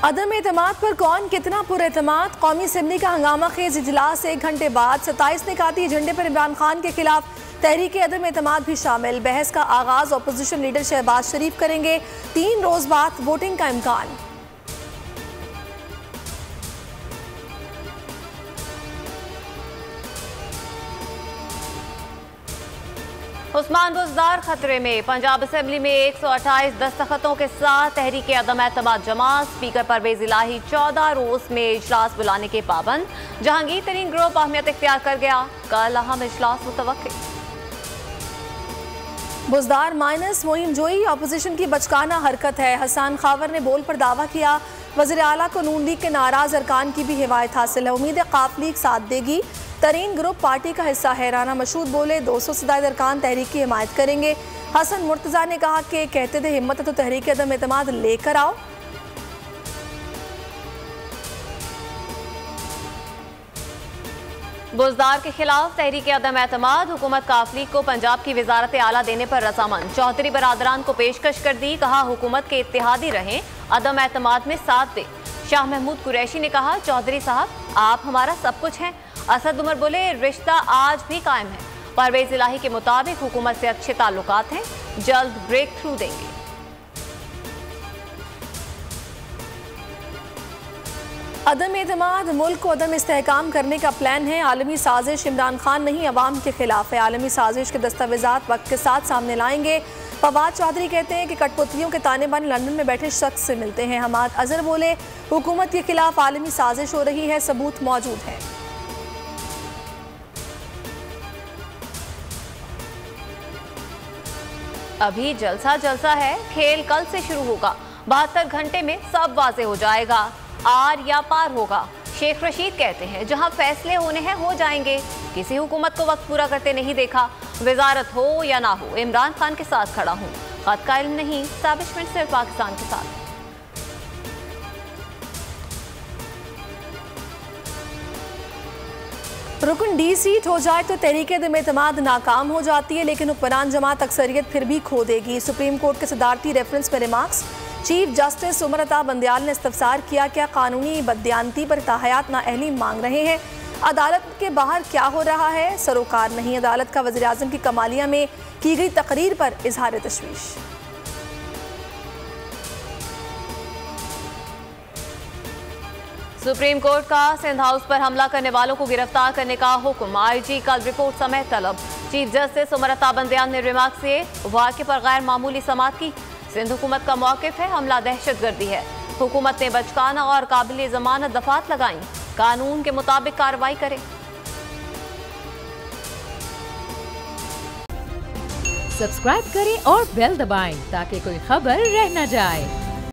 अदम एतमाद पर कौन कितना पुरएतमाद। कौमी असम्बली का हंगामा खेज इजलास 1 घंटे बाद। 27 निकाती एजेंडे पर इमरान खान के खिलाफ तहरीक अदम एतमाद भी शामिल। बहस का आगाज अपोजिशन लीडर शहबाज शरीफ करेंगे। 3 रोज बाद वोटिंग का इम्कान। उस्मान बुज़दार खतरे में। पंजाब असेंबली में 128 दस्तखतों के साथ तहरीक अदम एतमाद जमा। स्पीकर परवेज इलाही 14 रोज में इजलास बुलाने के पाबंद। जहांगीर तरीन ग्रुप अहमियत इख्तियार कर गया। कल अहम इजलास मुतवक्किल। बुज़दार माइनस मुहिम जोई अपोजिशन की बचकाना हरकत है। हसन खावर ने बोल पर दावा किया। वज़ीर आला को नून लीग के नाराज अरकान की भी हिमायत हासिल है। उम्मीद है काफ लीग साथ देगी। तरीन ग्रुप पार्टी का हिस्सा है। राना मशहूद बोले 200 से ज़ायद अरकान तहरीक की हिमायत करेंगे। हसन मुर्तज़ा ने कहा कि कहते थे हिम्मत है तो तहरीक अदम एतमाद लेकर आओ। बुज़दार के खिलाफ तहरीक अदम एतमाद। हुकूमत काफ लीग को पंजाब की वजारत आला देने पर रजामंद। चौधरी बरादरान को पेशकश कर दी। कहा हुकूमत के इत्तेहादी रहें, अदम एतमाद में साथ दे। शाह महमूद कुरैशी ने कहा चौधरी साहब आप हमारा सब कुछ हैं। असद उमर बोले रिश्ता आज भी कायम है। परवेज इलाही के मुताबिक हुकूमत से अच्छे ताल्लुकात हैं, जल्द ब्रेक थ्रू देंगे। अदम एतमाद मुल्क को अदम इस्तेहकाम करने का प्लान है। आलमी साजिश इमरान खान नहीं अवाम के खिलाफ है। आलमी साजिश के दस्तावेजात वक्त के साथ सामने लाएंगे। फवाद चौधरी कहते हैं कि कठपुतलियों के ताने बाने लंदन में बैठे शख्स से मिलते हैं। हमाद अजहर बोले हुकूमत के खिलाफ आलमी साजिश हो रही है, सबूत मौजूद है। अभी जलसा जलसा है, खेल कल से शुरू होगा। 72 घंटे में सब वाजे हो जाएगा, आर या पार होगा। शेख रशीद कहते हैं जहां फैसले होने हैं हो जाएंगे। किसी हुकूमत को वक्त पूरा करते नहीं देखा। वजारत हो या ना हो, इमरान खान के साथ खड़ा हूं। खत का इल्म नहीं, एस्टैब्लिशमेंट सिर्फ पाकिस्तान के साथ। रुकन डी सीट हो जाए तो तहरीक अदम एतमाद नाकाम हो जाती है, लेकिन हुक्मरान जमात अक्सरियत फिर भी खो देगी। सुप्रीम कोर्ट के सदारती रेफरेंस पर remarks. Chief justice Umar Ata Bandial ने इस्तफसार किया क्या कानूनी बददियानती पर ताहयात नाअहली मांग रहे हैं। अदालत के बाहर क्या हो रहा है, सरोकार नहीं। अदालत का वज़ीर आज़म की कमालिया में की गई तकरीर पर इजहार तशवीश। सुप्रीम कोर्ट का सिंध हाउस पर हमला करने वालों को गिरफ्तार करने का हुक्म। आईजी कल रिपोर्ट समेत तलब। चीफ जस्टिस उमर अता बंदयाल ने रिमार्क से वाक़े पर गैर मामूली समाअत की। सिंध हुकूमत का मौक़िफ़ है हमला दहशतगर्दी है। हुकूमत ने बचकाना और काबिल ज़मानत दफात लगाई। कानून के मुताबिक कार्रवाई करे। सब्सक्राइब करें और बेल दबाएं ताकि कोई खबर रह न जाए।